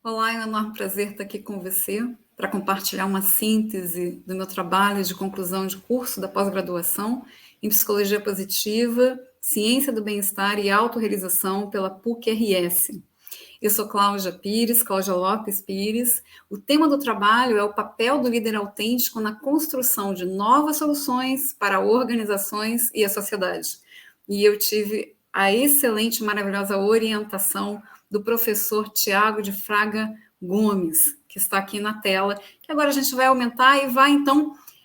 Olá, é um enorme prazer estar aqui com você para compartilhar uma síntese do meu trabalho de conclusão de curso da pós-graduação em Psicologia Positiva, Ciência do Bem-Estar e Autorrealização pela PUC-RS. Eu sou Cláudia Lopes Pires. O tema do trabalho é o papel do líder autêntico na construção de novas soluções para organizações e a sociedade. E eu tive a excelente, maravilhosa orientação do professor Tiago de Fraga Gomes, que está aqui na tela, que agora a gente vai aumentar e vou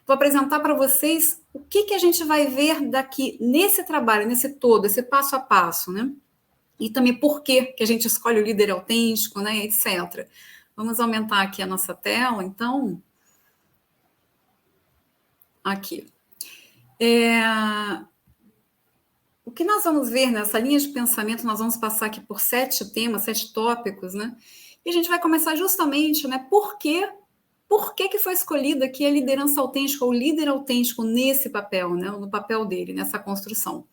apresentar para vocês o que a gente vai ver daqui nesse trabalho, nesse todo, esse passo a passo, né? E também por que a gente escolhe o líder autêntico, né, etc. Vamos aumentar aqui a nossa tela, então. Aqui. O que nós vamos ver nessa linha de pensamento, nós vamos passar aqui por 7 temas, 7 tópicos, né? E a gente vai começar justamente, né, por que foi escolhida aqui a liderança autêntica, ou líder autêntico nesse papel, né, no papel dele, nessa construção.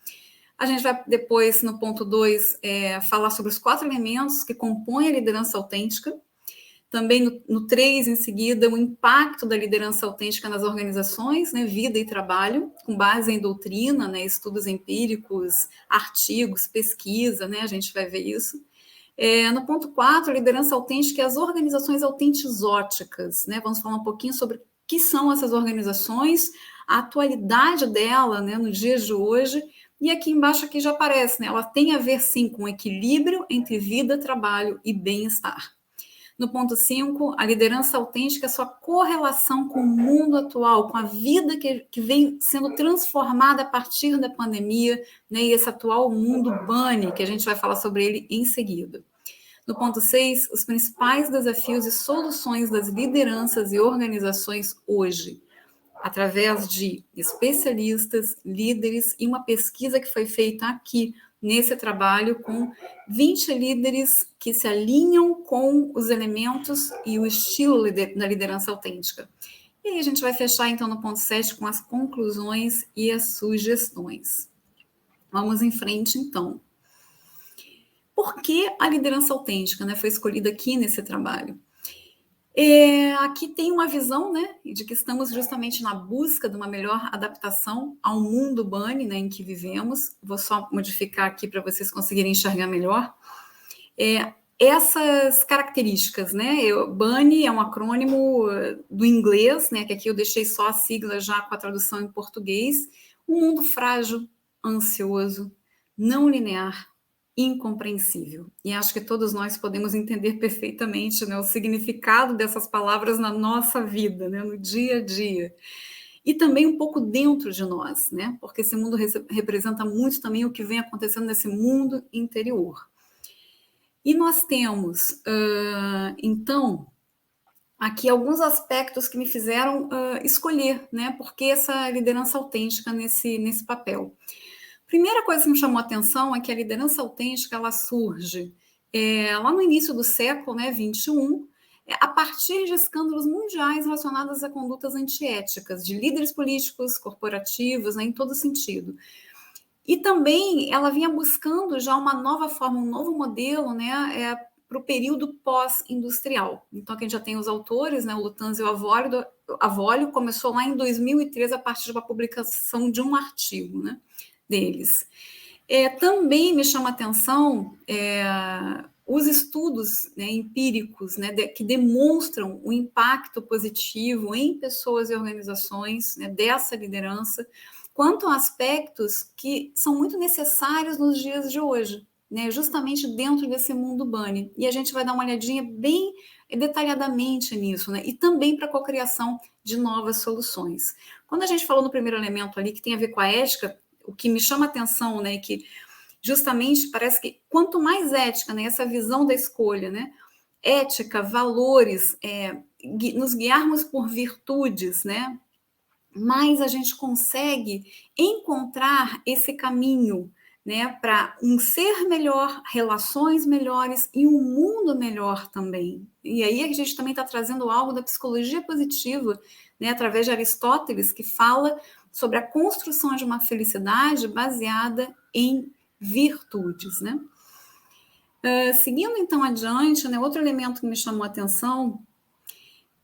A gente vai depois, no ponto 2, falar sobre os 4 elementos que compõem a liderança autêntica. Também no 3, em seguida, o impacto da liderança autêntica nas organizações, né, vida e trabalho, com base em doutrina, né, estudos empíricos, artigos, pesquisa, né, a gente vai ver isso. No ponto 4, a liderança autêntica e as organizações autentizóticas, né, vamos falar um pouquinho sobre o que são essas organizações, a atualidade dela, né, no dia de hoje. E aqui embaixo aqui já aparece, né, ela tem a ver, sim, com equilíbrio entre vida, trabalho e bem-estar. No ponto 5, a liderança autêntica é sua correlação com o mundo atual, com a vida que vem sendo transformada a partir da pandemia, né, e esse atual mundo bunny, que a gente vai falar sobre ele em seguida. No ponto 6, os principais desafios e soluções das lideranças e organizações hoje, através de especialistas, líderes e uma pesquisa que foi feita aqui nesse trabalho com 20 líderes que se alinham com os elementos e o estilo da liderança autêntica. E aí a gente vai fechar, então, no ponto 7 com as conclusões e as sugestões. Vamos em frente, então. Por que a liderança autêntica, né, foi escolhida aqui nesse trabalho? Aqui tem uma visão, né, de que estamos justamente na busca de uma melhor adaptação ao mundo bunny, né, em que vivemos. Vou só modificar aqui para vocês conseguirem enxergar melhor. Essas características, né, bunny é um acrônimo do inglês, né, que aqui eu deixei só a sigla já com a tradução em português. Um mundo frágil, ansioso, não linear, incompreensível. E acho que todos nós podemos entender perfeitamente, né, o significado dessas palavras na nossa vida, né, no dia a dia. E também um pouco dentro de nós, né, porque esse mundo representa muito também o que vem acontecendo nesse mundo interior. E nós temos, então, aqui alguns aspectos que me fizeram escolher, né, porque essa liderança autêntica nesse papel. Primeira coisa que me chamou a atenção é que a liderança autêntica ela surge lá no início do século, né, 21, a partir de escândalos mundiais relacionados a condutas antiéticas de líderes políticos, corporativos, né, em todo sentido. E também ela vinha buscando já uma nova forma, um novo modelo, né, para o período pós-industrial. Então, aqui a gente já tem os autores, né, o Lutanz e o Avolio, começou lá em 2013 a partir de uma publicação de um artigo, né, deles. Também me chama a atenção os estudos, né, empíricos, né, que demonstram o impacto positivo em pessoas e organizações, né, dessa liderança, quanto a aspectos que são muito necessários nos dias de hoje, né, justamente dentro desse mundo bunny. E a gente vai dar uma olhadinha bem detalhadamente nisso, né, e também para a cocriação de novas soluções. Quando a gente falou no primeiro elemento ali, que tem a ver com a ética, o que me chama a atenção, né, que justamente parece que quanto mais ética, né, essa visão da escolha, né, ética, valores, nos guiarmos por virtudes, né, mais a gente consegue encontrar esse caminho, né, para um ser melhor, relações melhores e um mundo melhor também. E aí a gente também está trazendo algo da psicologia positiva, né, através de Aristóteles, que fala sobre a construção de uma felicidade baseada em virtudes, né? Seguindo então adiante, né, outro elemento que me chamou a atenção,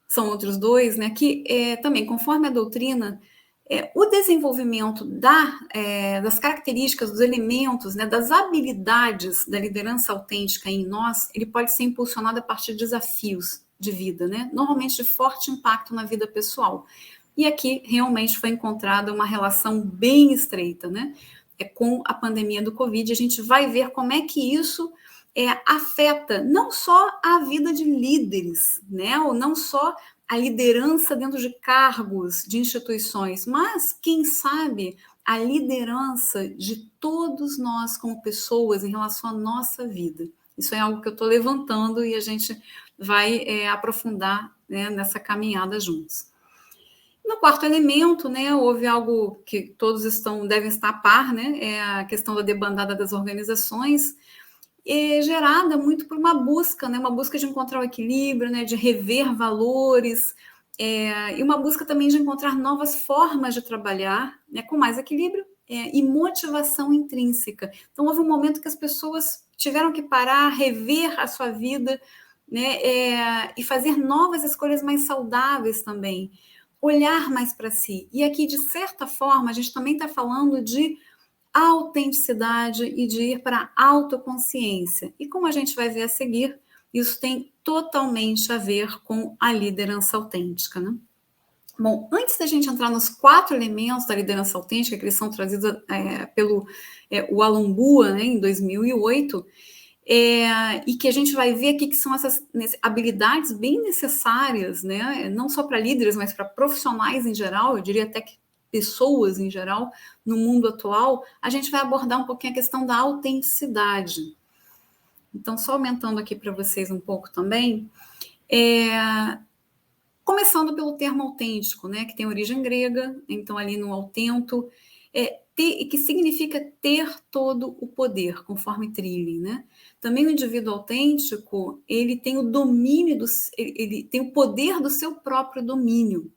são outros dois, né, que também, conforme a doutrina, o desenvolvimento das características, dos elementos, né, das habilidades da liderança autêntica em nós, ele pode ser impulsionado a partir de desafios de vida, né, normalmente de forte impacto na vida pessoal. E aqui realmente foi encontrada uma relação bem estreita, né, com a pandemia do Covid. A gente vai ver como é que isso afeta não só a vida de líderes, né, ou não só a liderança dentro de cargos, de instituições, mas, quem sabe, a liderança de todos nós como pessoas em relação à nossa vida. Isso é algo que eu estou levantando e a gente vai aprofundar, né, nessa caminhada juntos. No quarto elemento, né, houve algo que todos devem estar a par, né, é a questão da debandada das organizações, gerada muito por uma busca, né, uma busca de encontrar o equilíbrio, né, de rever valores, e uma busca também de encontrar novas formas de trabalhar, né, com mais equilíbrio e motivação intrínseca. Então, houve um momento que as pessoas tiveram que parar, rever a sua vida, né, e fazer novas escolhas mais saudáveis também, olhar mais para si. E aqui, de certa forma, a gente também está falando de autenticidade e de ir para a autoconsciência. E como a gente vai ver a seguir, isso tem totalmente a ver com a liderança autêntica, né? Bom, antes da gente entrar nos 4 elementos da liderança autêntica, que eles são trazidos pelo o Alan Bua, né, em 2008, e que a gente vai ver aqui que são essas habilidades bem necessárias, né, não só para líderes, mas para profissionais em geral, eu diria até que pessoas em geral, no mundo atual, a gente vai abordar um pouquinho a questão da autenticidade. Então, só aumentando aqui para vocês um pouco também, começando pelo termo autêntico, né, que tem origem grega, então ali no autento, que significa ter todo o poder, conforme Trilling, né? Também o indivíduo autêntico, ele tem o domínio, ele tem o poder do seu próprio domínio.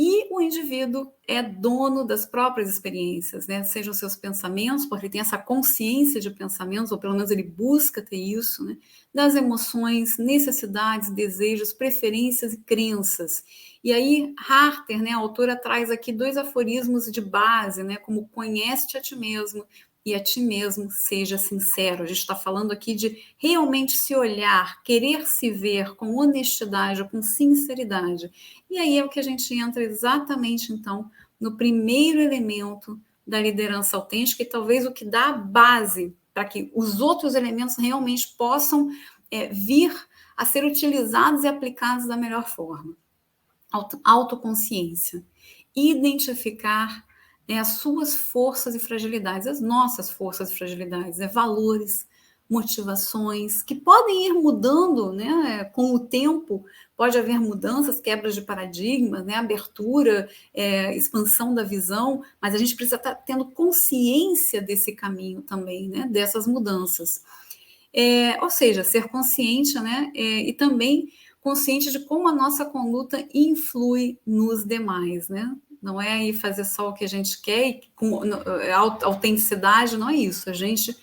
E o indivíduo é dono das próprias experiências, né? Sejam seus pensamentos, porque ele tem essa consciência de pensamentos, ou pelo menos ele busca ter isso, né? Das emoções, necessidades, desejos, preferências e crenças. E aí, Harter, né, a autora, traz aqui 2 aforismos de base, né? Como conhece-te a ti mesmo e a ti mesmo seja sincero. A gente está falando aqui de realmente se olhar, querer se ver com honestidade, com sinceridade. E aí é o que a gente entra exatamente, então, no primeiro elemento da liderança autêntica e talvez o que dá a base para que os outros elementos realmente possam vir a ser utilizados e aplicados da melhor forma. Autoconsciência. Identificar as suas forças e fragilidades, as nossas forças e fragilidades, valores, motivações, que podem ir mudando, né, com o tempo, pode haver mudanças, quebras de paradigmas, né, abertura, expansão da visão, mas a gente precisa estar tendo consciência desse caminho também, né, dessas mudanças. Ou seja, ser consciente, né, e também consciente de como a nossa conduta influi nos demais, né? Não é aí fazer só o que a gente quer, com autenticidade, não é isso. A gente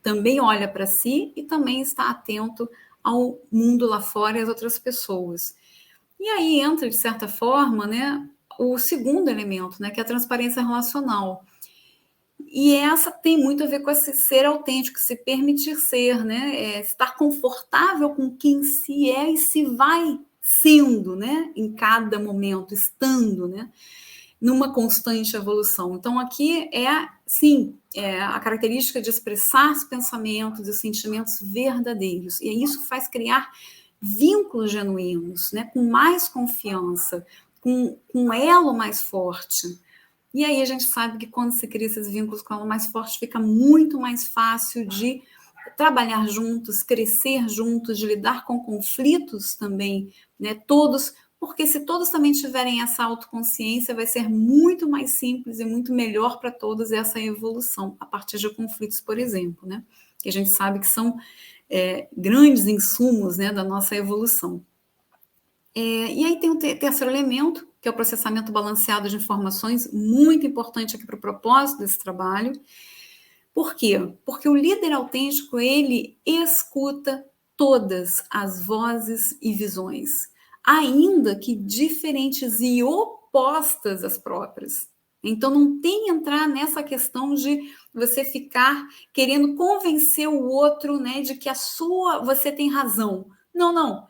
também olha para si e também está atento ao mundo lá fora e às outras pessoas. E aí entra, de certa forma, né, o segundo elemento, né, que é a transparência relacional. E essa tem muito a ver com esse ser autêntico, se permitir ser, né? Estar confortável com quem se é e se vai sendo, né? Em cada momento, estando, né? Numa constante evolução. Então, aqui sim, a característica de expressar os pensamentos e os sentimentos verdadeiros. E isso faz criar vínculos genuínos, né? Com mais confiança, com um elo mais forte. E aí a gente sabe que quando se cria esses vínculos com ela mais forte, fica muito mais fácil de trabalhar juntos, crescer juntos, de lidar com conflitos também, né? Todos, porque se todos também tiverem essa autoconsciência, vai ser muito mais simples e muito melhor para todos essa evolução, a partir de conflitos, por exemplo, né? Que a gente sabe que são grandes insumos, né, da nossa evolução. E aí tem o terceiro elemento, que é o processamento balanceado de informações, muito importante aqui para o propósito desse trabalho, Por quê? Porque o líder autêntico, ele escuta todas as vozes e visões, ainda que diferentes e opostas às próprias. Então, não tem entrar nessa questão de você ficar querendo convencer o outro, né, de que você tem razão. Não, não.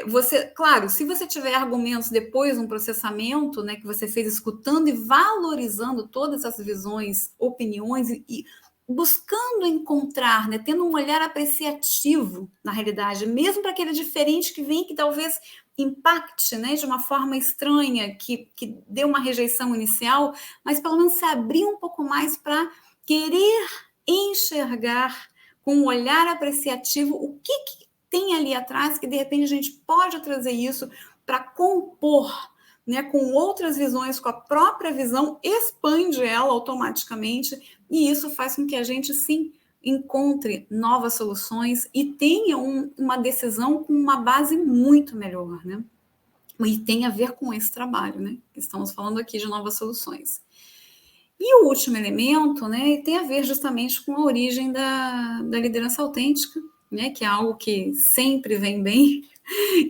Você, claro, se você tiver argumentos depois, um processamento, né, que você fez escutando e valorizando todas as visões, opiniões e buscando encontrar, né, tendo um olhar apreciativo na realidade, mesmo para aquele diferente que vem, que talvez impacte, né, de uma forma estranha, que dê uma rejeição inicial, mas pelo menos se abrir um pouco mais para querer enxergar com um olhar apreciativo o que tem ali atrás, que de repente a gente pode trazer isso para compor, né, com outras visões, com a própria visão, expande ela automaticamente, e isso faz com que a gente, sim, encontre novas soluções e tenha uma decisão com uma base muito melhor, né? E tem a ver com esse trabalho, né? Estamos falando aqui de novas soluções. E o último elemento, né, tem a ver justamente com a origem da liderança autêntica, né, que é algo que sempre vem bem,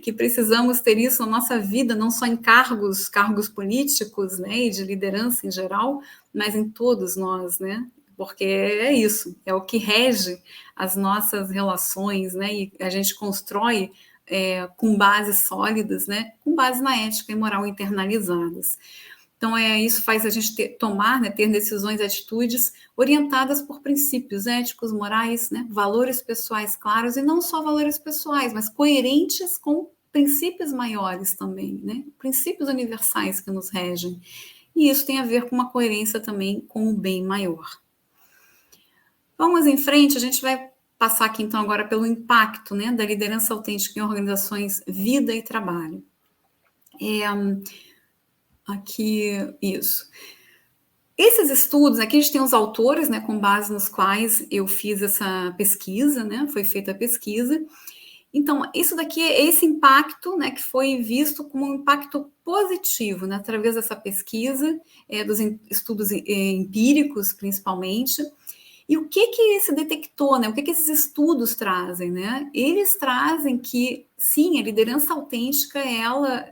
que precisamos ter isso na nossa vida, não só em cargos políticos, né, e de liderança em geral, mas em todos nós, né, porque é isso, é o que rege as nossas relações, né, e a gente constrói com bases sólidas, né, com base na ética e moral internalizadas. Então, isso faz a gente ter decisões e atitudes orientadas por princípios éticos, morais, né, valores pessoais claros, e não só valores pessoais, mas coerentes com princípios maiores também, né, princípios universais que nos regem. E isso tem a ver com uma coerência também com o bem maior. Vamos em frente, a gente vai passar aqui então agora pelo impacto, né, da liderança autêntica em organizações, vida e trabalho. Aqui, isso. Esses estudos, aqui a gente tem os autores, né, com base nos quais eu fiz essa pesquisa, né, foi feita a pesquisa. Então, isso daqui é esse impacto, né, que foi visto como um impacto positivo, né, através dessa pesquisa, dos estudos empíricos, principalmente. E o que se detectou, né, o que esses estudos trazem, né? Eles trazem que, sim, a liderança autêntica, ela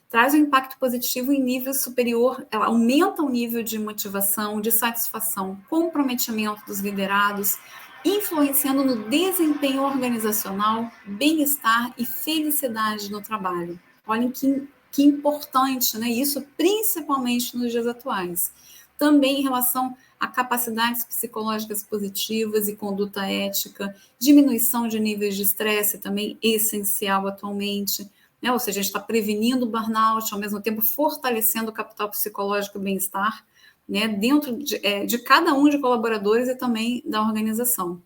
traz um impacto positivo em nível superior, ela aumenta o nível de motivação, de satisfação, comprometimento dos liderados, influenciando no desempenho organizacional, bem-estar e felicidade no trabalho. Olhem que importante, né? Isso principalmente nos dias atuais. Também em relação a capacidades psicológicas positivas e conduta ética, diminuição de níveis de estresse também essencial atualmente, né? Ou seja, a gente está prevenindo o burnout, ao mesmo tempo fortalecendo o capital psicológico e bem-estar, né? Dentro de cada um de colaboradores e também da organização.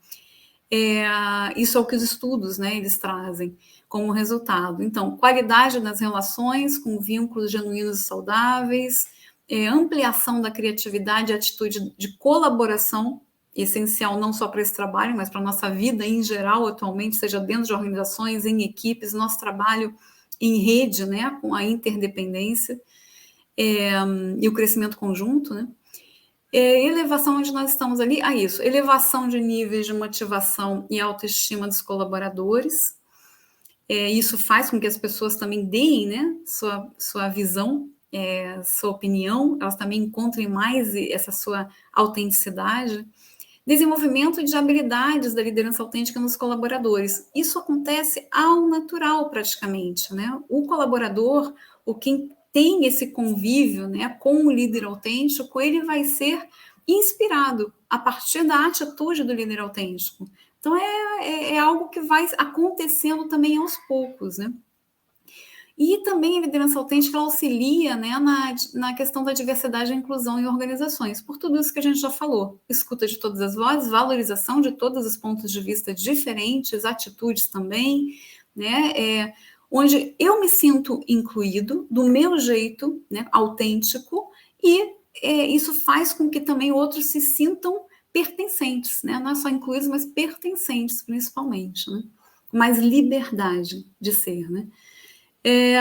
Isso é o que os estudos, né, eles trazem como resultado. Então, qualidade das relações com vínculos genuínos e saudáveis, ampliação da criatividade e atitude de colaboração, essencial não só para esse trabalho, mas para a nossa vida em geral atualmente, seja dentro de organizações, em equipes, nosso trabalho em rede, né, com a interdependência e o crescimento conjunto, né? Elevação onde nós estamos ali, isso, elevação de níveis de motivação e autoestima dos colaboradores. Isso faz com que as pessoas também deem, né, sua visão, sua opinião, elas também encontrem mais essa sua autenticidade. Desenvolvimento de habilidades da liderança autêntica nos colaboradores. Isso acontece ao natural, praticamente, né? O colaborador, quem tem esse convívio, né, com o líder autêntico, ele vai ser inspirado a partir da atitude do líder autêntico. Então, é algo que vai acontecendo também aos poucos, né? E também a liderança autêntica auxilia, né, na questão da diversidade e inclusão em organizações, por tudo isso que a gente já falou. Escuta de todas as vozes, valorização de todos os pontos de vista diferentes, atitudes também, né, onde eu me sinto incluído, do meu jeito, né, autêntico, e isso faz com que também outros se sintam pertencentes, né, não é só incluídos, mas pertencentes, principalmente, né, com mais liberdade de ser, né.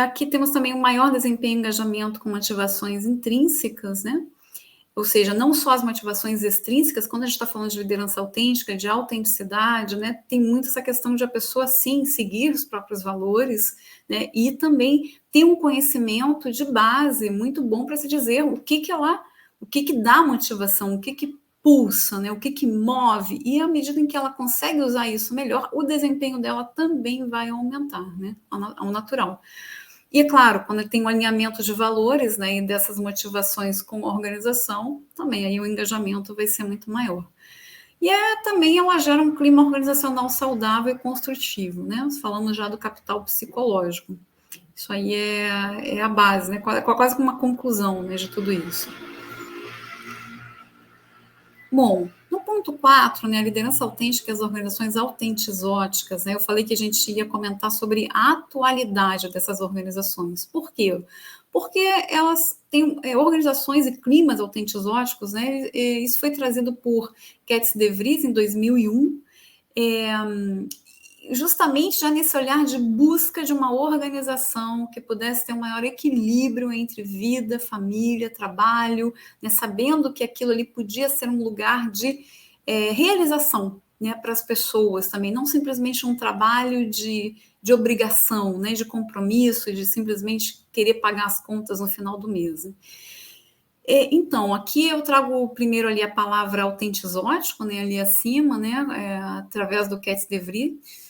Aqui temos também um maior desempenho e engajamento com motivações intrínsecas, né? ou seja, não só as motivações extrínsecas, quando a gente está falando de liderança autêntica, de autenticidade, né, tem muito essa questão de a pessoa, sim, seguir os próprios valores, né, e também ter um conhecimento de base muito bom para se dizer o que dá motivação, o que pulsa, né, o que move, e à medida em que ela consegue usar isso melhor, o desempenho dela também vai aumentar, né, ao natural. E é claro, quando tem um alinhamento de valores, né, e dessas motivações com a organização, também aí o engajamento vai ser muito maior. E também ela gera um clima organizacional saudável e construtivo, né? Falando já do capital psicológico. Isso aí é a base, né? Quase como uma conclusão, né, de tudo isso. Bom, no ponto 4, né, a liderança autêntica e as organizações autentizóticas, né, eu falei que a gente ia comentar sobre a atualidade dessas organizações. Por quê? Porque elas têm organizações e climas autentizóticos, né, isso foi trazido por Katz de Vries em 2001, justamente já nesse olhar de busca de uma organização que pudesse ter um maior equilíbrio entre vida, família, trabalho, né, sabendo que aquilo ali podia ser um lugar de realização, né, para as pessoas também, não simplesmente um trabalho de obrigação, né, de compromisso, de simplesmente querer pagar as contas no final do mês. Então, aqui eu trago primeiro ali a palavra autentizótico, né, ali acima, né, através do Katz de Vries,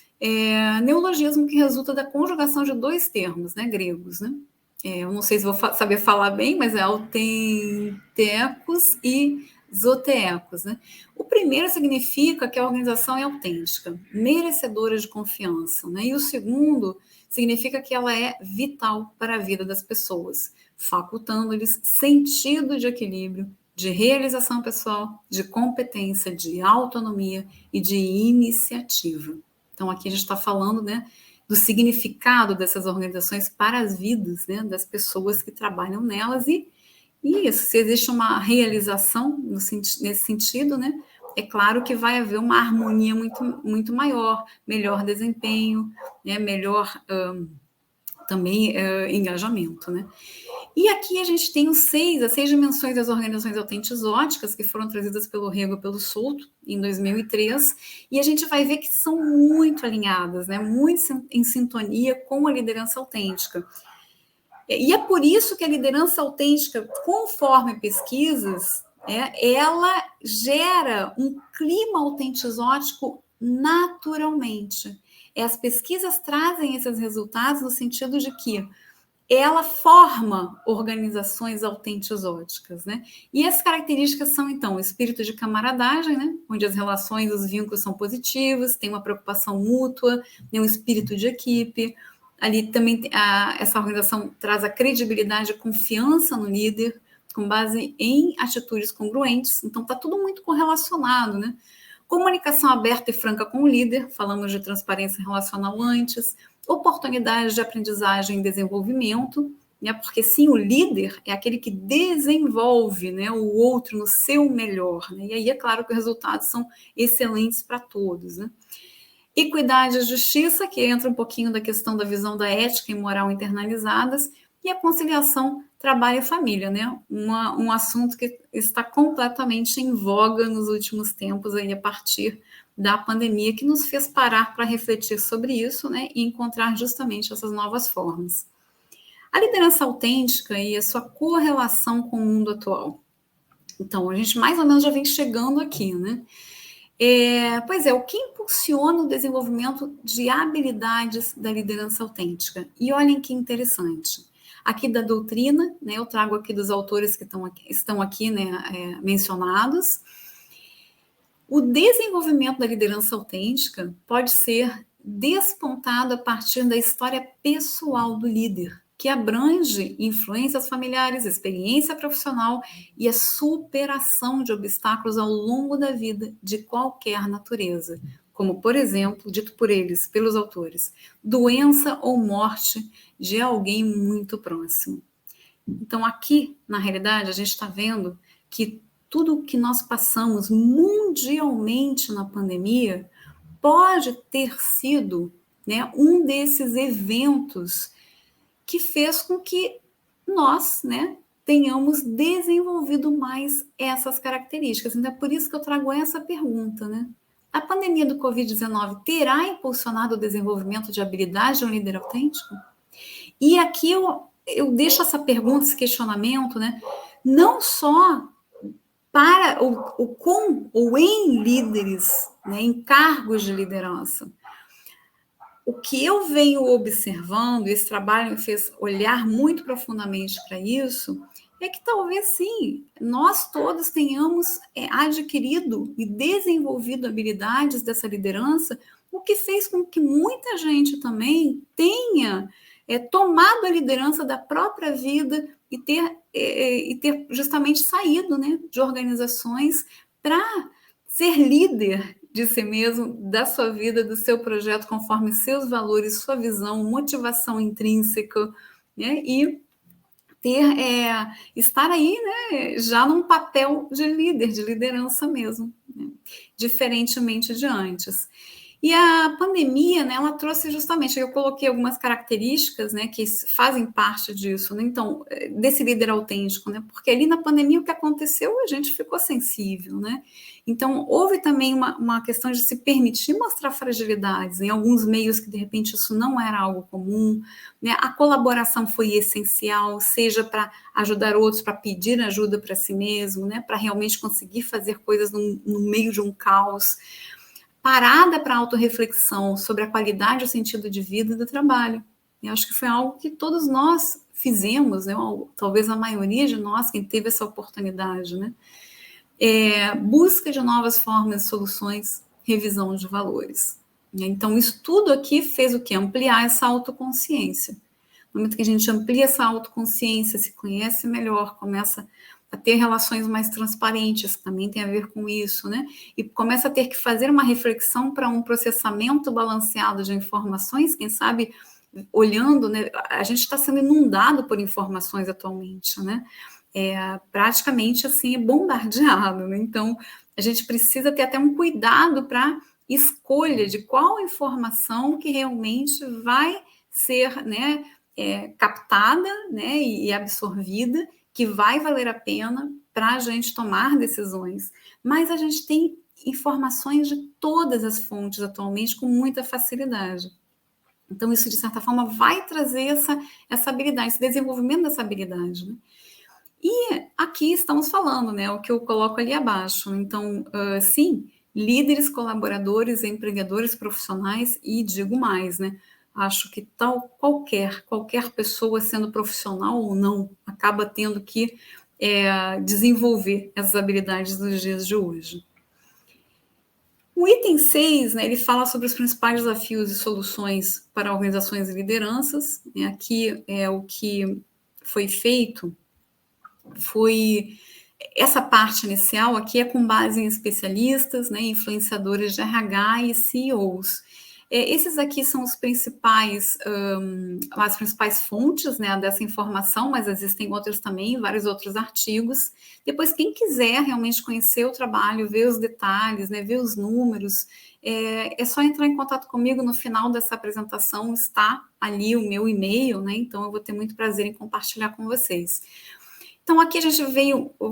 neologismo que resulta da conjugação de dois termos, né, gregos, né? Eu não sei se vou saber falar bem, mas é autentecos e zoteecos, né? O primeiro significa que a organização é autêntica, merecedora de confiança, né? E o segundo significa que ela é vital para a vida das pessoas, facultando-lhes sentido de equilíbrio, de realização pessoal, de competência, de autonomia e de iniciativa. Então, aqui a gente está falando, né, do significado dessas organizações para as vidas, né, das pessoas que trabalham nelas e isso, se existe uma realização nesse sentido, né, é claro que vai haver uma harmonia muito, muito maior, melhor desempenho, né, melhor também engajamento, né. E aqui a gente tem as 6 dimensões das organizações autentizóticas, que foram trazidas pelo Rego e pelo Souto, em 2003, e a gente vai ver que são muito alinhadas, né, muito em sintonia com a liderança autêntica. E é por isso que a liderança autêntica, conforme pesquisas, ela gera um clima autentizótico naturalmente. As pesquisas trazem esses resultados no sentido de que ela forma organizações autentizóticas, né? E as características são, então, o espírito de camaradagem, né? Onde as relações, os vínculos são positivos, tem uma preocupação mútua, tem um espírito de equipe. Ali também essa organização traz a credibilidade e confiança no líder, com base em atitudes congruentes. Então, está tudo muito correlacionado, né? Comunicação aberta e franca com o líder, falamos de transparência relacional antes, oportunidades de aprendizagem e desenvolvimento, né, porque sim, o líder é aquele que desenvolve, né, o outro no seu melhor, né, e aí é claro que os resultados são excelentes para todos, né. Equidade e justiça, que entra um pouquinho da questão da visão da ética e moral internalizadas, e a conciliação trabalho e família, né? Um assunto que está completamente em voga nos últimos tempos, aí, a partir da pandemia, que nos fez parar para refletir sobre isso, né? E encontrar justamente essas novas formas. A liderança autêntica e a sua correlação com o mundo atual. Então, a gente mais ou menos já vem chegando aqui, né? Pois é, o que impulsiona o desenvolvimento de habilidades da liderança autêntica? E olhem que interessante. Aqui da doutrina, né, eu trago aqui dos autores que estão aqui né, mencionados. O desenvolvimento da liderança autêntica pode ser despontado a partir da história pessoal do líder, que abrange influências familiares, experiência profissional e a superação de obstáculos ao longo da vida de qualquer natureza, como, por exemplo, dito por eles, pelos autores, doença ou morte de alguém muito próximo. Então, aqui, na realidade, a gente está vendo que tudo o que nós passamos mundialmente na pandemia pode ter sido, né, um desses eventos que fez com que nós, né, tenhamos desenvolvido mais essas características. Então, é por isso que eu trago essa pergunta, né? A pandemia do Covid-19 terá impulsionado o desenvolvimento de habilidades de um líder autêntico? E aqui eu deixo essa pergunta, esse questionamento, né? Não só para com ou em líderes, né, em cargos de liderança. O que eu venho observando, esse trabalho me fez olhar muito profundamente para isso, é que talvez sim, nós todos tenhamos adquirido e desenvolvido habilidades dessa liderança, o que fez com que muita gente também tenha tomado a liderança da própria vida e ter justamente saído, né, de organizações para ser líder de si mesmo, da sua vida, do seu projeto, conforme seus valores, sua visão, motivação intrínseca, né? E estar aí, né, já num papel de líder, de liderança mesmo, né? Diferentemente de antes. E a pandemia, né, ela trouxe justamente, eu coloquei algumas características, né, que fazem parte disso, né, então, desse líder autêntico, né, porque ali na pandemia o que aconteceu, a gente ficou sensível, né, então houve também uma questão de se permitir mostrar fragilidades em alguns meios que de repente isso não era algo comum, né, a colaboração foi essencial, seja para ajudar outros, para pedir ajuda para si mesmo, né, para realmente conseguir fazer coisas no meio de um caos, parada para autorreflexão sobre a qualidade e o sentido de vida e do trabalho. Eu acho que foi algo que todos nós fizemos, né? Talvez a maioria de nós, quem teve essa oportunidade, né? Busca de novas formas de soluções, revisão de valores. Então, isso tudo aqui fez o quê? Ampliar essa autoconsciência. No momento que a gente amplia essa autoconsciência, se conhece melhor, começa a ter relações mais transparentes, que também tem a ver com isso, né? E começa a ter que fazer uma reflexão para um processamento balanceado de informações, quem sabe, olhando, né? A gente está sendo inundado por informações atualmente, né? Praticamente, assim, bombardeado, né? Então, a gente precisa ter até um cuidado para escolha de qual informação que realmente vai ser, né, captada, né, e absorvida, que vai valer a pena para a gente tomar decisões. Mas a gente tem informações de todas as fontes atualmente com muita facilidade. Então, isso, de certa forma, vai trazer essa habilidade, esse desenvolvimento dessa habilidade, né? E aqui estamos falando, né, o que eu coloco ali abaixo. Então, sim, líderes, colaboradores, empreendedores profissionais e digo mais, né, acho que qualquer pessoa, sendo profissional ou não, acaba tendo que desenvolver essas habilidades dos dias de hoje. O item 6, né, ele fala sobre os principais desafios e soluções para organizações e lideranças. Aqui é o que foi feito, foi essa parte inicial aqui é com base em especialistas, né, influenciadores de RH e CEOs. Esses aqui são os as principais fontes, né, dessa informação, mas existem outras também, vários outros artigos. Depois, quem quiser realmente conhecer o trabalho, ver os detalhes, né, ver os números, é só entrar em contato comigo. No final dessa apresentação está ali o meu e-mail, né, então eu vou ter muito prazer em compartilhar com vocês. Então, aqui a gente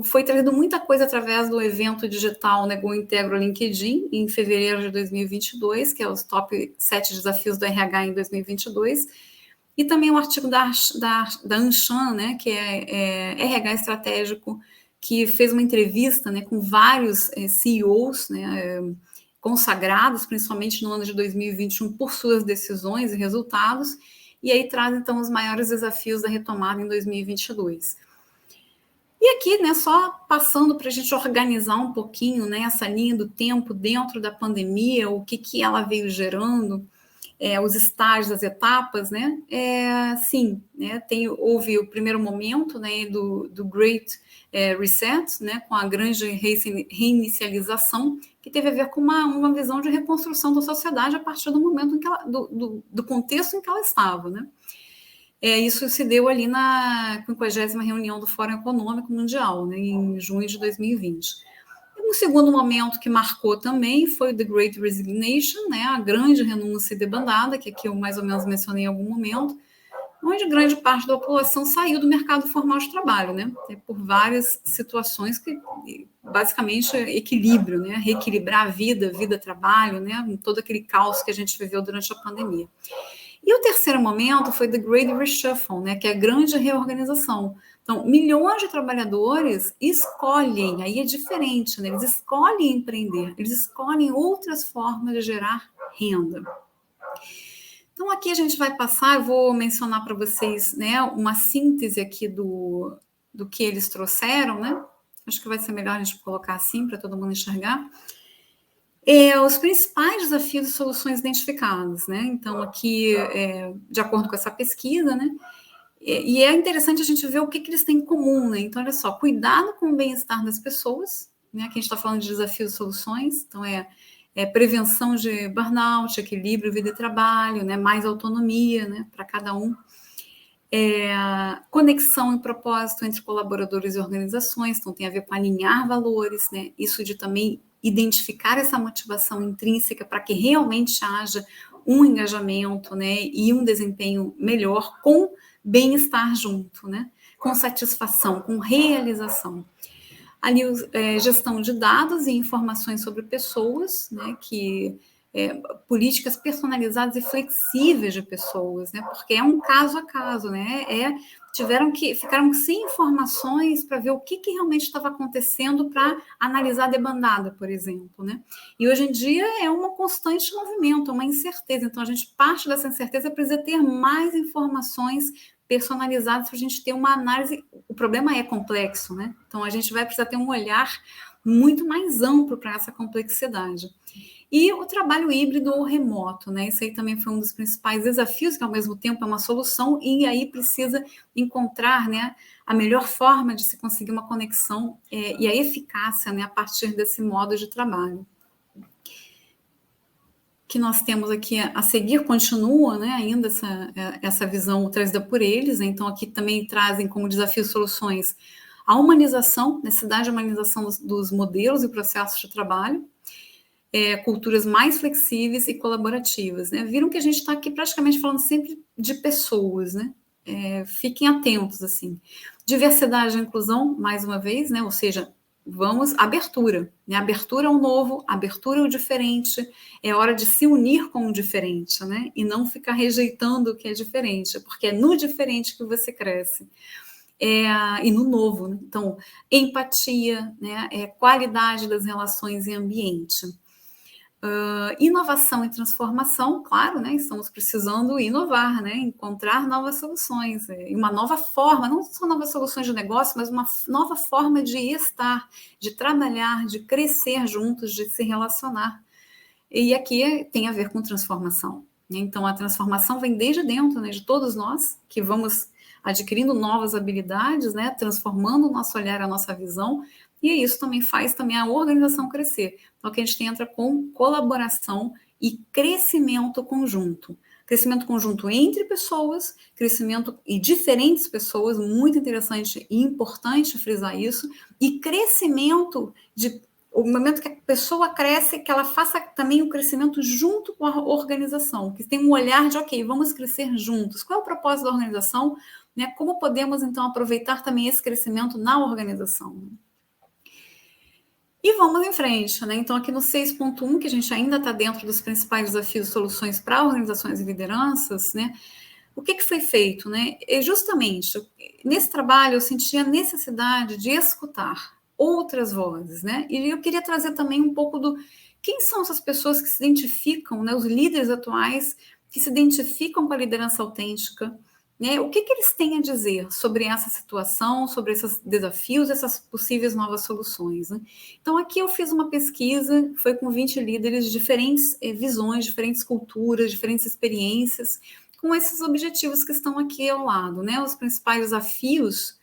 foi trazido muita coisa através do evento digital, né, Go Integro LinkedIn, em fevereiro de 2022, que é os top 7 desafios do RH em 2022, e também um artigo da Anshan, né, que é RH Estratégico, que fez uma entrevista, né, com vários CEOs, né, consagrados, principalmente no ano de 2021, por suas decisões e resultados, e aí traz, então, os maiores desafios da retomada em 2022. E aqui, né, só passando para a gente organizar um pouquinho, né, essa linha do tempo dentro da pandemia, o que ela veio gerando, os estágios, as etapas, né? Sim, né, houve o primeiro momento, né, do Great Reset, né, com a grande reinicialização, que teve a ver com uma visão de reconstrução da sociedade a partir do momento em que do contexto em que ela estava, né? Isso se deu ali na 50ª reunião do Fórum Econômico Mundial, né, em junho de 2020. E um segundo momento que marcou também foi o The Great Resignation, né, a grande renúncia debandada, que aqui eu mais ou menos mencionei em algum momento, onde grande parte da população saiu do mercado formal de trabalho, né? Por várias situações que, basicamente, equilíbrio, né? Reequilibrar a vida, trabalho, né? Todo aquele caos que a gente viveu durante a pandemia. E o terceiro momento foi The Great Reshuffle, né? Que é a grande reorganização. Então, milhões de trabalhadores escolhem, aí é diferente, né? Eles escolhem empreender, eles escolhem outras formas de gerar renda. Então, aqui a gente vai passar, eu vou mencionar para vocês, né, uma síntese aqui do que eles trouxeram, né? Acho que vai ser melhor a gente colocar assim, para todo mundo enxergar. Os principais desafios e soluções identificados, né? Então, aqui, de acordo com essa pesquisa, né? E é interessante a gente ver o que eles têm em comum, né? Então, olha só, cuidado com o bem-estar das pessoas, né? Aqui a gente está falando de desafios e soluções, então prevenção de burnout, equilíbrio, vida e trabalho, né? Mais autonomia, né? Para cada um. Conexão e propósito entre colaboradores e organizações, então tem a ver com alinhar valores, né? Isso de também identificar essa motivação intrínseca para que realmente haja um engajamento, né? E um desempenho melhor com bem-estar junto, né? Com satisfação, com realização. Ali, gestão de dados e informações sobre pessoas, né? Políticas personalizadas e flexíveis de pessoas, né? Porque é um caso a caso, né? Ficaram sem informações para ver o que realmente estava acontecendo para analisar a debandada, por exemplo, né? E hoje em dia é um constante movimento, uma incerteza. Então, a gente parte dessa incerteza precisa ter mais informações personalizadas para a gente ter uma análise. O problema é complexo, né? Então, a gente vai precisar ter um olhar muito mais amplo para essa complexidade. E o trabalho híbrido ou remoto, né? Isso aí também foi um dos principais desafios, que ao mesmo tempo é uma solução, e aí precisa encontrar, né, a melhor forma de se conseguir uma conexão e a eficácia, né, a partir desse modo de trabalho. Que nós temos aqui a seguir continua, né, ainda essa visão trazida por eles, né? Então aqui também trazem como desafio soluções a humanização, necessidade de humanização dos modelos e processos de trabalho, culturas mais flexíveis e colaborativas, né? Viram que a gente está aqui praticamente falando sempre de pessoas, né? Fiquem atentos, assim. Diversidade e inclusão, mais uma vez, né? Ou seja, abertura, né? Abertura ao novo, abertura ao diferente, é hora de se unir com o diferente, né? E não ficar rejeitando o que é diferente, porque é no diferente que você cresce. E no novo, né? Então, empatia, né? Qualidade das relações e ambiente. Inovação e transformação, claro, né? Estamos precisando inovar, né? Encontrar novas soluções, uma nova forma, não só novas soluções de negócio, mas uma nova forma de estar, de trabalhar, de crescer juntos, de se relacionar. E aqui tem a ver com transformação, né? Então, a transformação vem desde dentro, né, de todos nós, que vamos adquirindo novas habilidades, né? Transformando o nosso olhar, a nossa visão, e isso também faz também a organização crescer. Então, aqui a gente entra com colaboração e crescimento conjunto. Crescimento conjunto entre pessoas, crescimento e diferentes pessoas, muito interessante e importante frisar isso, e crescimento o momento que a pessoa cresce, que ela faça também o crescimento junto com a organização, que tem um olhar de, ok, vamos crescer juntos. Qual é o propósito da organização? Né? Como podemos, então, aproveitar também esse crescimento na organização? E vamos em frente, né? Então, aqui no 6.1, que a gente ainda está dentro dos principais desafios e soluções para organizações e lideranças, né? O que foi feito, né? Justamente, nesse trabalho, eu senti a necessidade de escutar outras vozes, né? E eu queria trazer também um pouco quem são essas pessoas que se identificam, né? Os líderes atuais que se identificam com a liderança autêntica, né? O que eles têm a dizer sobre essa situação, sobre esses desafios, essas possíveis novas soluções, né? Então, aqui eu fiz uma pesquisa, foi com 20 líderes de diferentes visões, diferentes culturas, diferentes experiências, com esses objetivos que estão aqui ao lado, né? Os principais desafios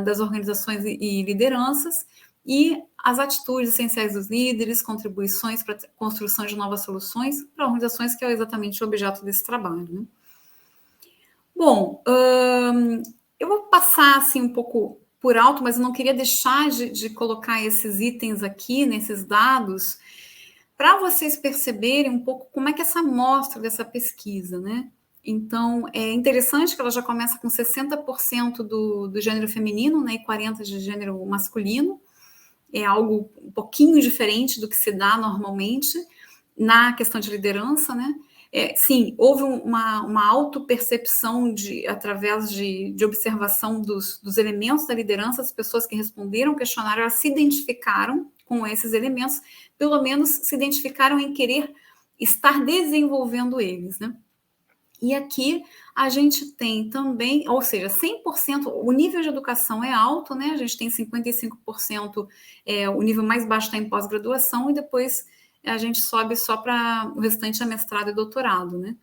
das organizações e lideranças e as atitudes essenciais dos líderes, contribuições para a construção de novas soluções para organizações, que é exatamente o objeto desse trabalho, né? Bom, eu vou passar assim um pouco por alto, mas eu não queria deixar de colocar esses itens aqui, nesses dados, para vocês perceberem um pouco como é que essa amostra dessa pesquisa, né? Então, é interessante que ela já começa com 60% do gênero feminino, né, e 40% de gênero masculino. É algo um pouquinho diferente do que se dá normalmente na questão de liderança, né? Sim, houve uma autopercepção através de observação dos elementos da liderança, as pessoas que responderam o questionário, elas se identificaram com esses elementos, pelo menos se identificaram em querer estar desenvolvendo eles, né? E aqui a gente tem também, ou seja, 100%, o nível de educação é alto, né? A gente tem 55%, o nível mais baixo está em pós-graduação, e depois a gente sobe só para o restante é mestrado e doutorado, né?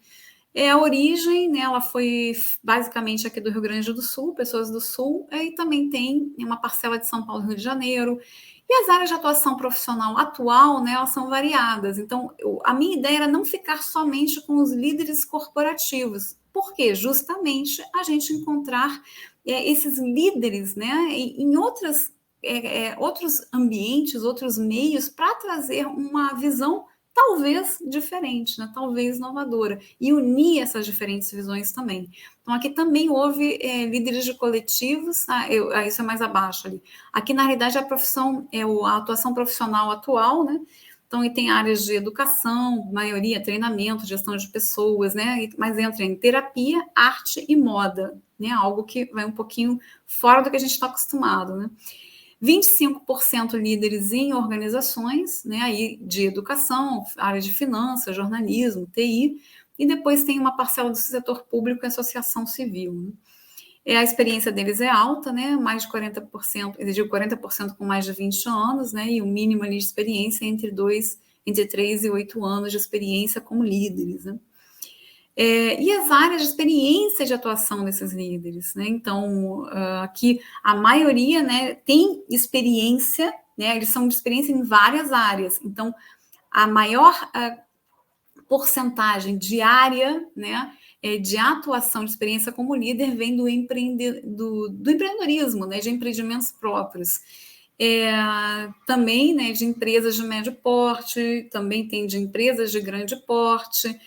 A origem, né, ela foi basicamente aqui do Rio Grande do Sul, pessoas do Sul, e também tem uma parcela de São Paulo e Rio de Janeiro. E as áreas de atuação profissional atual, né, elas são variadas. Então, a minha ideia era não ficar somente com os líderes corporativos. Por quê? Justamente a gente encontrar esses líderes, né, em outros ambientes, outros meios, para trazer uma visão talvez diferente, né? Talvez inovadora, e unir essas diferentes visões também. Então, aqui também houve líderes de coletivos, isso é mais abaixo ali. Aqui, na realidade, a atuação profissional atual, né? Então, e tem áreas de educação, maioria, treinamento, gestão de pessoas, né? Mas entra em terapia, arte e moda, né? Algo que vai um pouquinho fora do que a gente está acostumado, né? 25% líderes em organizações, né, aí de educação, área de finanças, jornalismo, TI, e depois tem uma parcela do setor público e associação civil. Né? A experiência deles é alta, né, mais de 40%, exigiu 40% com mais de 20 anos, né, e o mínimo ali de experiência entre 3 e 8 anos de experiência como líderes, né. E as áreas de experiência de atuação desses líderes, né? Então, aqui a maioria, né, tem experiência, né? Eles são de experiência em várias áreas. Então, a maior porcentagem de área, né, de atuação de experiência como líder vem do empreendedorismo, né, de empreendimentos próprios. Também, né, de empresas de médio porte, também tem de empresas de grande porte,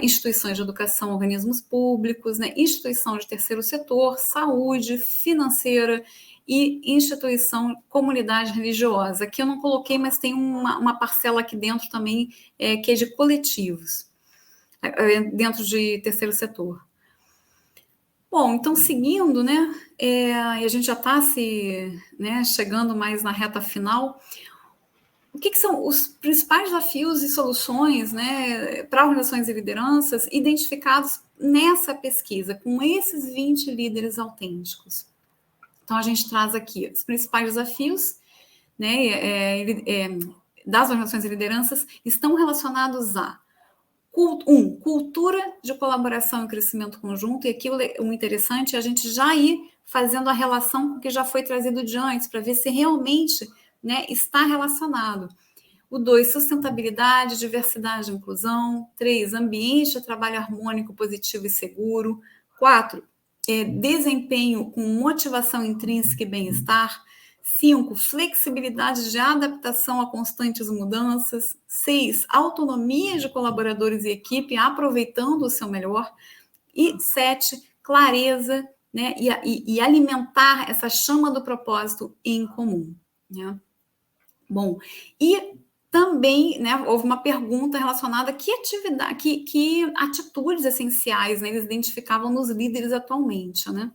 instituições de educação, organismos públicos, né, instituição de terceiro setor, saúde, financeira e instituição, comunidade religiosa. Aqui eu não coloquei, mas tem uma parcela aqui dentro também que é de coletivos, dentro de terceiro setor. Bom, então seguindo, né, e a gente já está chegando mais na reta final. O que são os principais desafios e soluções, né, para organizações e lideranças identificados nessa pesquisa, com esses 20 líderes autênticos? Então, a gente traz aqui os principais desafios, né, das organizações e lideranças estão relacionados a cultura de colaboração e crescimento conjunto, e aqui o interessante é a gente já ir fazendo a relação com o que já foi trazido de antes, para ver se realmente, né, está relacionado. O 2, sustentabilidade, diversidade e inclusão. 3, ambiente de trabalho harmônico, positivo e seguro. 4, desempenho com motivação intrínseca e bem-estar. 5, flexibilidade de adaptação a constantes mudanças. 6, autonomia de colaboradores e equipe, aproveitando o seu melhor. E 7, clareza, né, e alimentar essa chama do propósito em comum. Né? Bom, e também, né, houve uma pergunta relacionada a que atitudes essenciais, né, eles identificavam nos líderes atualmente, né?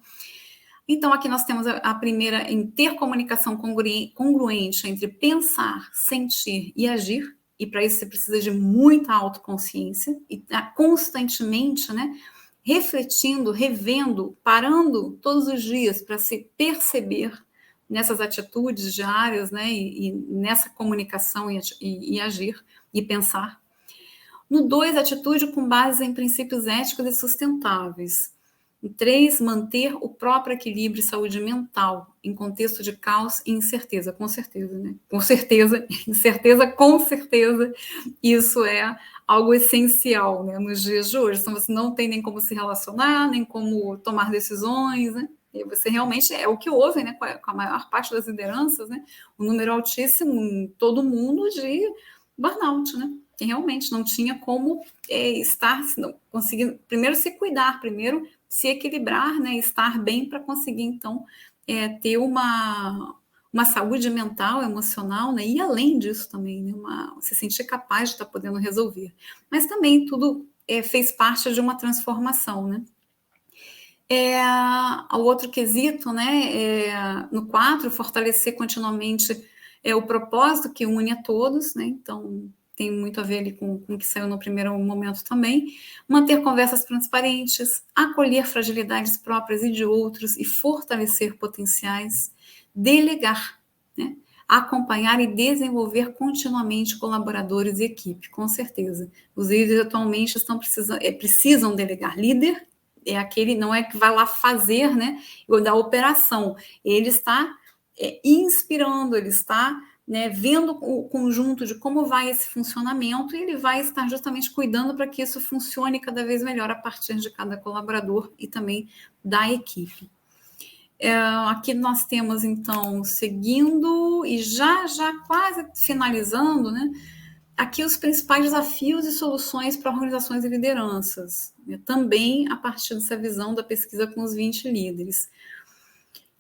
Então, aqui nós temos a primeira em ter comunicação congruente entre pensar, sentir e agir, e para isso você precisa de muita autoconsciência, e constantemente, né, refletindo, revendo, parando todos os dias para se perceber nessas atitudes diárias, né, e nessa comunicação e agir e pensar. No 2, atitude com base em princípios éticos e sustentáveis. No 3, manter o próprio equilíbrio e saúde mental em contexto de caos e incerteza. Com certeza, né? Com certeza, incerteza, com certeza, isso é algo essencial, né, nos dias de hoje. Então, você não tem nem como se relacionar, nem como tomar decisões, né? E você realmente, é o que houve, né, com a maior parte das lideranças, né, um número altíssimo em todo mundo de burnout, né? E realmente não tinha como estar, não, conseguindo, primeiro se cuidar, primeiro se equilibrar, né, estar bem para conseguir, então, ter uma saúde mental, emocional, né, e além disso também, né, se sentir capaz de estar podendo resolver. Mas também tudo fez parte de uma transformação, né. O outro quesito, né, no 4, fortalecer continuamente o propósito que une a todos, né, então tem muito a ver ali com o que saiu no primeiro momento também, manter conversas transparentes, acolher fragilidades próprias e de outros e fortalecer potenciais, delegar, né, acompanhar e desenvolver continuamente colaboradores e equipe, com certeza. Os líderes atualmente precisam delegar. Líder é aquele, não é que vai lá fazer, né, da operação, ele está inspirando, ele está, né, vendo o conjunto de como vai esse funcionamento e ele vai estar justamente cuidando para que isso funcione cada vez melhor a partir de cada colaborador e também da equipe. Aqui nós temos, então, seguindo e já quase finalizando, né, aqui os principais desafios e soluções para organizações e lideranças, né? Também a partir dessa visão da pesquisa com os 20 líderes.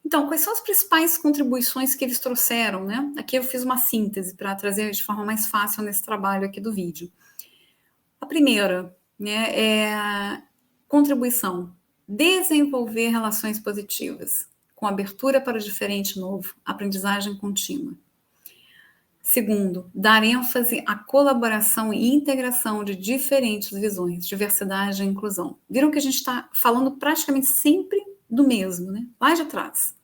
Então, quais são as principais contribuições que eles trouxeram, né? Aqui eu fiz uma síntese para trazer de forma mais fácil nesse trabalho aqui do vídeo. A primeira, né, é contribuição, desenvolver relações positivas, com abertura para o diferente novo, aprendizagem contínua. Segundo, dar ênfase à colaboração e integração de diferentes visões, diversidade e inclusão. Viram que a gente está falando praticamente sempre do mesmo, né? Lá de trás.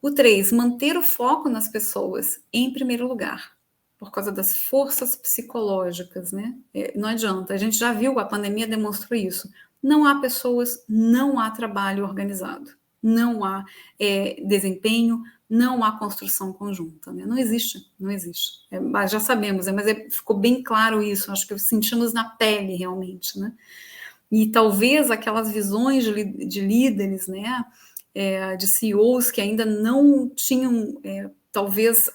O 3, manter o foco nas pessoas em primeiro lugar, por causa das forças psicológicas, né? Não adianta, a gente já viu, a pandemia demonstrou isso. Não há pessoas, não há trabalho organizado, não há desempenho, não há construção conjunta, né? Não existe. Já sabemos, mas ficou bem claro isso, acho que sentimos na pele realmente, né? E talvez aquelas visões de líderes, né, de CEOs que ainda não tinham, talvez,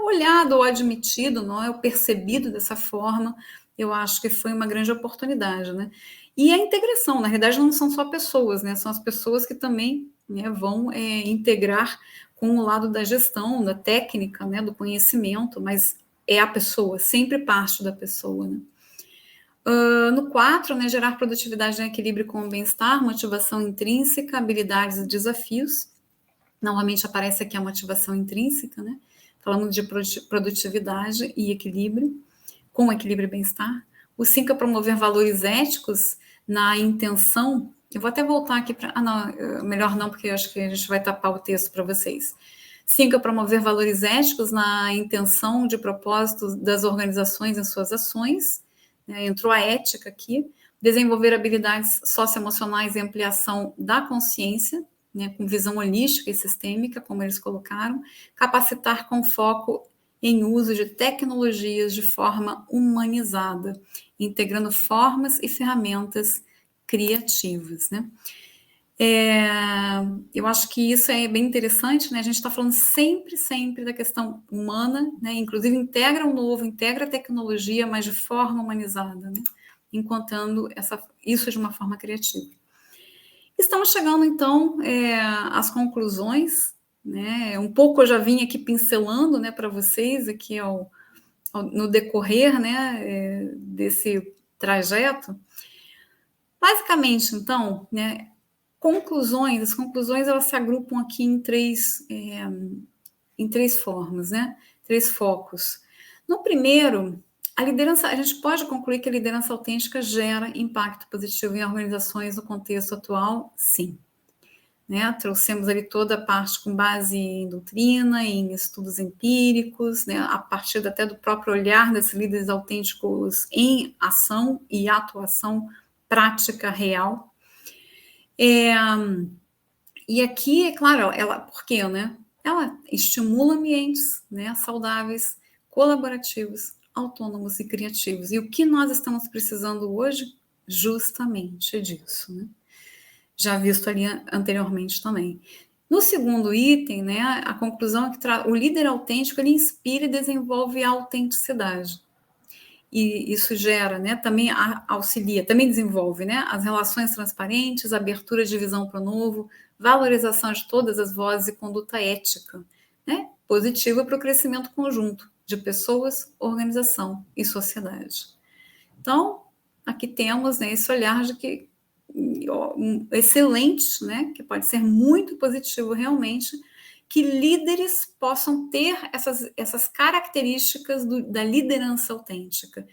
olhado ou admitido, não é, ou percebido dessa forma, eu acho que foi uma grande oportunidade, né? E a integração, na realidade, não são só pessoas, né? São as pessoas que também, né, vão integrar com o lado da gestão, da técnica, né, do conhecimento, mas é a pessoa, sempre parte da pessoa, né? No 4, né, gerar produtividade em equilíbrio com o bem-estar, motivação intrínseca, habilidades e desafios. Novamente aparece aqui a motivação intrínseca, né? Falamos de produtividade e equilíbrio, com equilíbrio e bem-estar. O 5 é promover valores éticos na intenção. Eu vou até voltar aqui para... não, melhor não, porque eu acho que a gente vai tapar o texto para vocês. 5 é promover valores éticos na intenção de propósitos das organizações em suas ações. Entrou a ética aqui. Desenvolver habilidades socioemocionais e ampliação da consciência, né, com visão holística e sistêmica, como eles colocaram. Capacitar com foco em uso de tecnologias de forma humanizada, integrando formas e ferramentas criativas, né? Eu acho que isso é bem interessante, né? A gente está falando sempre da questão humana, né? Inclusive integra o novo, integra a tecnologia, mas de forma humanizada, né? Encontrando isso de uma forma criativa. Estamos chegando, então, às conclusões, né? Um pouco eu já vim aqui pincelando, né, para vocês aqui no decorrer, né, desse trajeto. Basicamente, então, né, as conclusões elas se agrupam aqui em três formas, né? 3 focos. No primeiro, a liderança, a gente pode concluir que a liderança autêntica gera impacto positivo em organizações no contexto atual? Sim. Né? Trouxemos ali toda a parte com base em doutrina, em estudos empíricos, né? A partir até do próprio olhar desses líderes autênticos em ação e atuação prática real. E aqui, é claro, por quê, né? Ela estimula ambientes, né, saudáveis, colaborativos, autônomos e criativos. E o que nós estamos precisando hoje? Justamente disso, né? Já visto ali anteriormente também. No segundo item, né, a conclusão é que o líder autêntico ele inspira e desenvolve a autenticidade. e isso gera, né, também auxilia, também desenvolve, né, as relações transparentes, abertura de visão para o novo, valorização de todas as vozes e conduta ética, né, positiva para o crescimento conjunto de pessoas, organização e sociedade. Então, aqui temos, né, esse olhar de que excelente, né, que pode ser muito positivo realmente, que líderes possam ter essas características da liderança autêntica.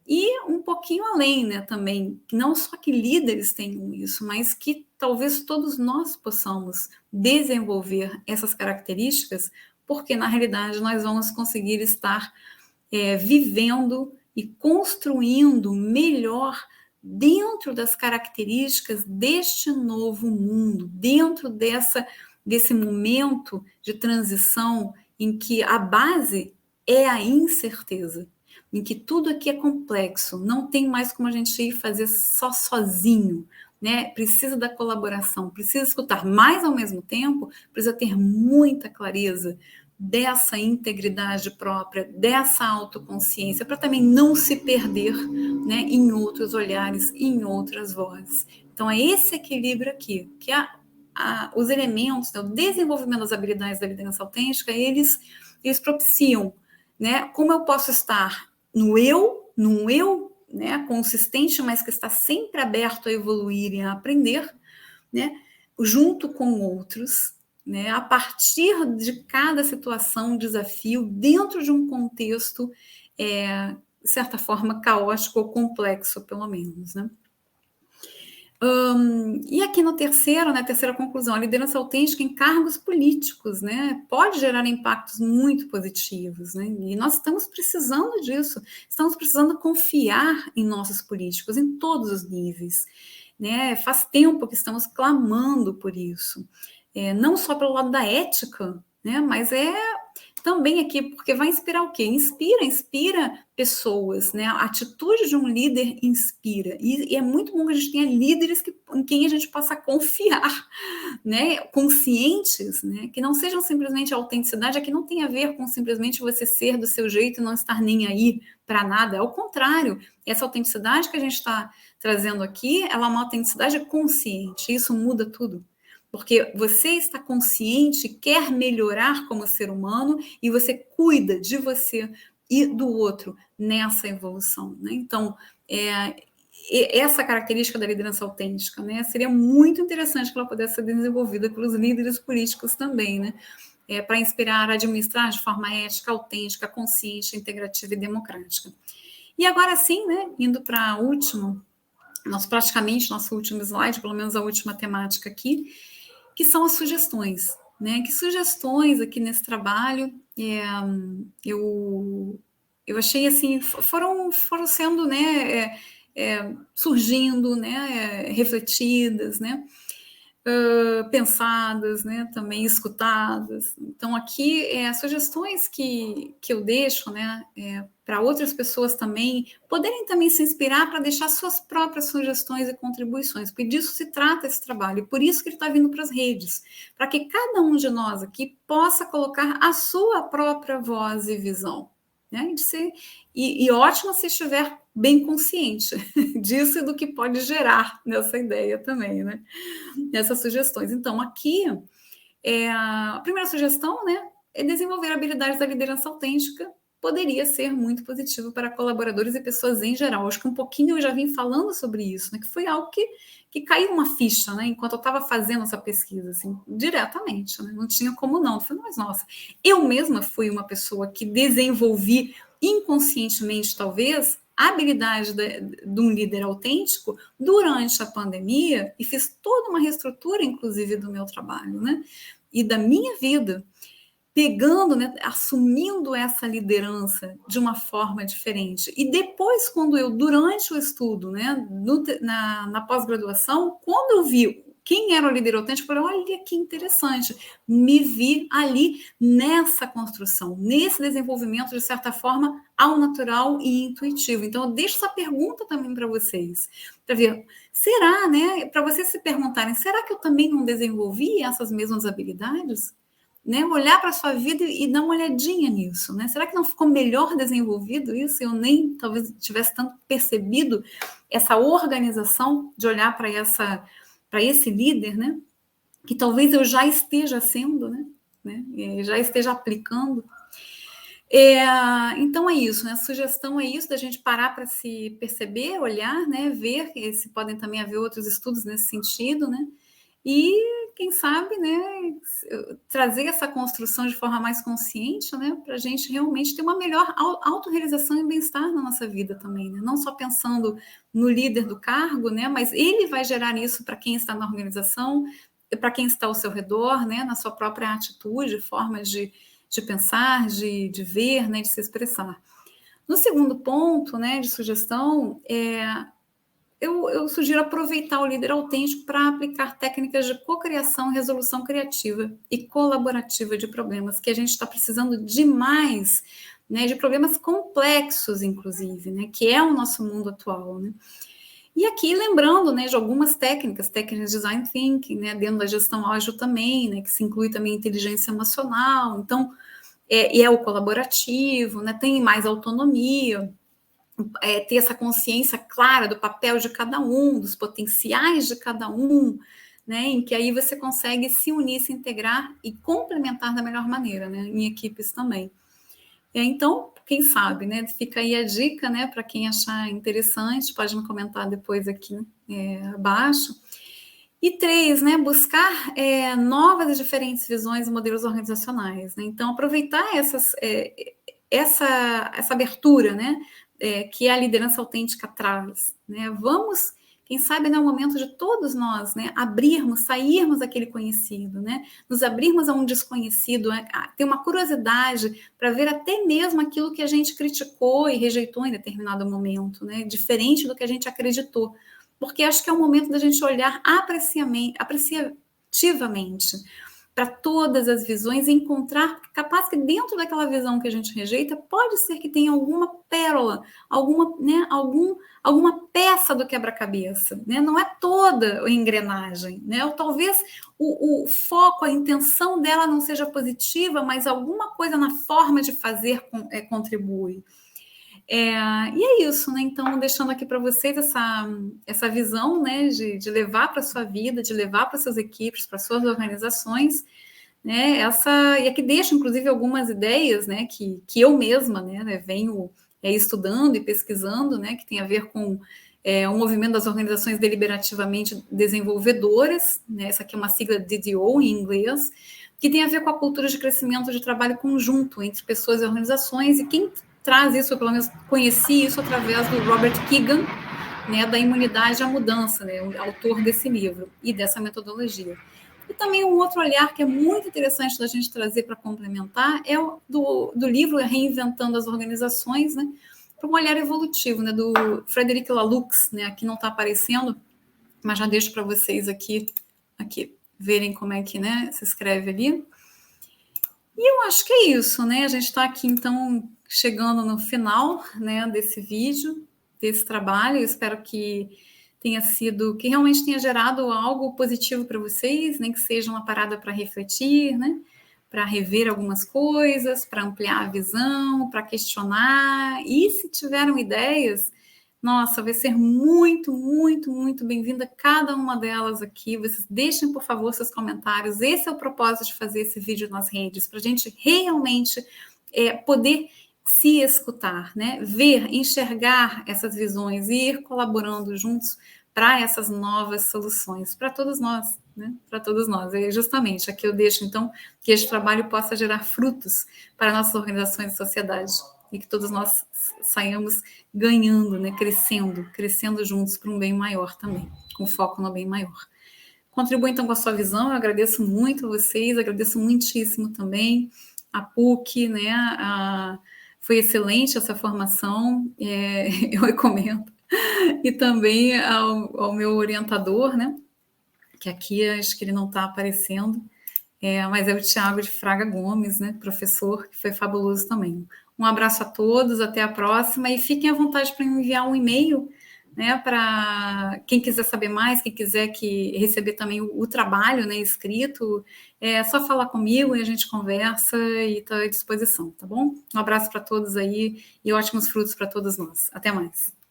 E um pouquinho além, né, também, não só que líderes tenham isso, mas que talvez todos nós possamos desenvolver essas características, porque na realidade nós vamos conseguir estar vivendo e construindo melhor dentro das características deste novo mundo, dentro desse momento de transição em que a base é a incerteza, em que tudo aqui é complexo, não tem mais como a gente ir fazer só sozinho, né? Precisa da colaboração, precisa escutar, mas ao mesmo tempo precisa ter muita clareza dessa integridade própria, dessa autoconsciência, para também não se perder, né, em outros olhares, em outras vozes. Então, é esse equilíbrio aqui, que os elementos, né, o desenvolvimento das habilidades da liderança autêntica, eles propiciam, né, como eu posso estar num eu, né, consistente, mas que está sempre aberto a evoluir e a aprender, né, junto com outros, né, a partir de cada situação, desafio, dentro de um contexto, de certa forma, caótico ou complexo, pelo menos, né? E aqui no terceiro, né, terceira conclusão, a liderança autêntica em cargos políticos, né, pode gerar impactos muito positivos, né, e nós estamos precisando disso, estamos precisando confiar em nossos políticos, em todos os níveis, né, faz tempo que estamos clamando por isso, não só pelo lado da ética, né, mas também aqui, porque vai inspirar o quê? Inspira pessoas, né? A atitude de um líder inspira. E é muito bom que a gente tenha líderes em quem a gente possa confiar, né? Conscientes, né? Que não sejam simplesmente a autenticidade, que não tem a ver com simplesmente você ser do seu jeito e não estar nem aí para nada. Ao contrário, essa autenticidade que a gente está trazendo aqui, ela é uma autenticidade consciente. Isso muda tudo. Porque você está consciente, quer melhorar como ser humano e você cuida de você e do outro nessa evolução, né? Então, essa característica da liderança autêntica, né, seria muito interessante que ela pudesse ser desenvolvida pelos líderes políticos também, né? Para inspirar a administrar de forma ética, autêntica, consciente, integrativa e democrática. E agora sim, né, indo para a última, nosso último slide, pelo menos a última temática aqui, que são as sugestões, né? Que sugestões aqui nesse trabalho eu achei assim, foram sendo, né, surgindo, né, refletidas, né, pensadas, né, também escutadas. Então aqui sugestões que eu deixo, né, para outras pessoas também poderem também se inspirar para deixar suas próprias sugestões e contribuições, porque disso se trata esse trabalho, e por isso que ele está vindo para as redes, para que cada um de nós aqui possa colocar a sua própria voz e visão, né? E ótimo se estiver bem consciente disso e do que pode gerar nessa ideia também, né? Nessas sugestões. Então, aqui, a primeira sugestão, né, é desenvolver habilidades da liderança autêntica. Poderia ser muito positivo para colaboradores e pessoas em geral. Acho que um pouquinho eu já vim falando sobre isso, né, que foi algo que caiu uma ficha, né, enquanto eu estava fazendo essa pesquisa, assim, diretamente, né, não tinha como não. Eu falei, mas nossa, eu mesma fui uma pessoa que desenvolvi inconscientemente, talvez, a habilidade de um líder autêntico durante a pandemia e fiz toda uma reestrutura, inclusive, do meu trabalho, né, e da minha vida, pegando, né, assumindo essa liderança de uma forma diferente. E depois, durante o estudo, né, na pós-graduação, quando eu vi quem era o líder autêntico, eu falei, olha que interessante, me vi ali nessa construção, nesse desenvolvimento, de certa forma, ao natural e intuitivo. Então, eu deixo essa pergunta também para vocês, para ver, será, né, para vocês se perguntarem, será que eu também não desenvolvi essas mesmas habilidades? né, olhar para a sua vida e dar uma olhadinha nisso, né? Será que não ficou melhor desenvolvido isso? Eu nem talvez tivesse tanto percebido essa organização de olhar para esse líder, né? Que talvez eu já esteja sendo, né? Já esteja aplicando. Então é isso, né? A sugestão é isso, da gente parar para se perceber, olhar, né? Ver se podem também haver outros estudos nesse sentido, né? E quem sabe, né, trazer essa construção de forma mais consciente, né, para a gente realmente ter uma melhor autorrealização e bem-estar na nossa vida também, né? Não só pensando no líder do cargo, né, mas ele vai gerar isso para quem está na organização, para quem está ao seu redor, né, na sua própria atitude, forma de pensar, de ver, né, de se expressar. No segundo ponto, né, de sugestão, eu sugiro aproveitar o líder autêntico para aplicar técnicas de cocriação, resolução criativa e colaborativa de problemas, que a gente está precisando demais, né, de problemas complexos, inclusive, né, que é o nosso mundo atual, né. E aqui lembrando, né, de algumas técnicas de design thinking, né, dentro da gestão ágil também, né, que se inclui também inteligência emocional, então, é o colaborativo, né, tem mais autonomia, ter essa consciência clara do papel de cada um, dos potenciais de cada um, né, em que aí você consegue se unir, se integrar e complementar da melhor maneira, né, em equipes também. Então, quem sabe, né, fica aí a dica, né, para quem achar interessante, pode me comentar depois aqui, né, abaixo. E 3, né, buscar novas e diferentes visões e modelos organizacionais, né? Então, aproveitar essa abertura, né, que a liderança autêntica traz, né? Vamos, quem sabe, é o momento de todos nós, né, sairmos daquele conhecido, né? Nos abrirmos a um desconhecido, a ter uma curiosidade para ver até mesmo aquilo que a gente criticou e rejeitou em determinado momento, né? Diferente do que a gente acreditou. Porque acho que é o momento da gente olhar apreciativamente para todas as visões e encontrar, capaz que dentro daquela visão que a gente rejeita, pode ser que tenha alguma pérola, alguma peça do quebra-cabeça, né? Não é toda a engrenagem, né? Ou talvez o foco, a intenção dela não seja positiva, mas alguma coisa na forma de fazer contribui. E é isso, né? Então, deixando aqui para vocês essa visão, né, de levar para a sua vida, de levar para suas equipes, para suas organizações, né? E aqui deixo, inclusive, algumas ideias, né, que eu mesma, né, venho estudando e pesquisando, né, que tem a ver com o movimento das organizações deliberativamente desenvolvedoras, né? Essa aqui é uma sigla DDO em inglês, que tem a ver com a cultura de crescimento de trabalho conjunto entre pessoas e organizações, e quem traz isso, eu pelo menos conheci isso através do Robert Keegan, né, da Imunidade à Mudança, né, o autor desse livro e dessa metodologia. E também um outro olhar que é muito interessante da gente trazer para complementar é o do livro Reinventando as Organizações, né, para um olhar evolutivo, né, do Frederic Laloux, né, aqui não está aparecendo, mas já deixo para vocês aqui verem como é que, né, se escreve ali. E eu acho que é isso, né? A gente está aqui, então, chegando no final, né, desse vídeo, desse trabalho. Eu espero que realmente tenha gerado algo positivo para vocês, nem que seja uma parada para refletir, né? Para rever algumas coisas, para ampliar a visão, para questionar. E se tiveram ideias, nossa, vai ser muito, muito, muito bem-vinda cada uma delas aqui. Vocês deixem, por favor, seus comentários. Esse é o propósito de fazer esse vídeo nas redes, para a gente realmente poder se escutar, né? Ver, enxergar essas visões e ir colaborando juntos para essas novas soluções, para todos nós, né? Para todos nós. É justamente aqui eu deixo, então, que este trabalho possa gerar frutos para nossas organizações e sociedade, e que todos nós saiamos ganhando, né? Crescendo juntos para um bem maior também, com foco no bem maior. Contribua, então, com a sua visão. Eu agradeço muito a vocês, agradeço muitíssimo também a PUC, né? Foi excelente essa formação, eu recomendo. E também ao meu orientador, né? Que aqui acho que ele não está aparecendo, mas é o Tiago de Fraga Gomes, né? Professor, que foi fabuloso também. Um abraço a todos, até a próxima, e fiquem à vontade para enviar um e-mail, né? Para quem quiser saber mais, quem quiser receber também o trabalho, né, escrito, é só falar comigo e a gente conversa e está à disposição, tá bom? Um abraço para todos aí e ótimos frutos para todos nós. Até mais.